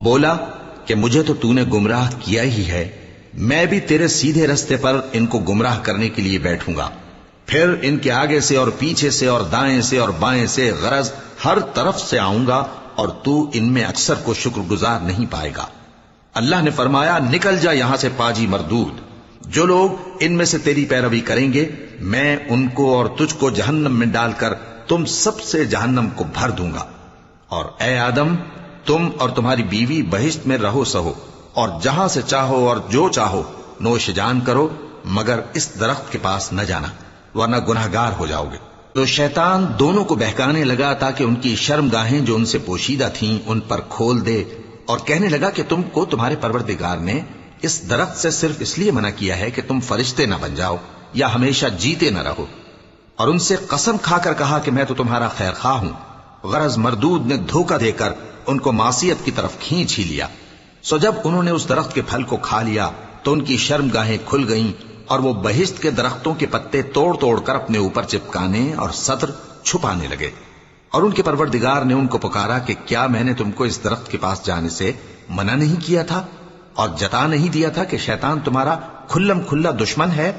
بولا کہ مجھے تو تو نے گمراہ کیا ہی ہے، میں بھی تیرے سیدھے رستے پر ان کو گمراہ کرنے کے لیے بیٹھوں گا، پھر ان کے آگے سے اور پیچھے سے اور دائیں سے اور بائیں سے غرض ہر طرف سے آؤں گا، اور تو ان میں اکثر کو شکر گزار نہیں پائے گا۔ اللہ نے فرمایا نکل جا یہاں سے پاجی مردود، جو لوگ ان میں سے تیری پیروی کریں گے میں ان کو اور تجھ کو جہنم میں ڈال کر تم سب سے جہنم کو بھر دوں گا، اور اے آدم تم اور تمہاری بیوی بہشت میں رہو سہو، اور جہاں سے چاہو اور جو چاہو نوش جان کرو، مگر اس درخت کے پاس نہ جانا ورنہ گناہگار ہو جاؤ گے۔ تو شیطان دونوں کو بہکانے لگا تاکہ ان کی شرم گاہیں جو ان سے پوشیدہ تھیں ان پر کھول دے، اور کہنے لگا کہ تم کو تمہارے پروردگار نے اس درخت سے صرف اس لیے منع کیا ہے کہ تم فرشتے نہ بن جاؤ یا ہمیشہ جیتے نہ رہو، اور ان سے قسم کھا کر کہا کہ میں تو تمہارا خیر خواہ ہوں۔ غرض مردود نے دھوکہ دے کر ان کو معصیت کی طرف کھینچ ہی لیا۔ سو جب انہوں نے اس درخت کے پھل کو کھا لیا تو ان کی شرم گاہیں کھل گئیں، اور وہ بہشت کے درختوں کے پتے توڑ توڑ کر اپنے اوپر چپکانے اور سطر چھپانے لگے۔ اور ان کے پروردگار نے ان کو پکارا کہ کیا میں نے تم کو اس درخت کے پاس جانے سے منع نہیں کیا تھا، اور جتا نہیں دیا تھا کہ شیطان تمہارا کھلم کھلا دشمن ہے؟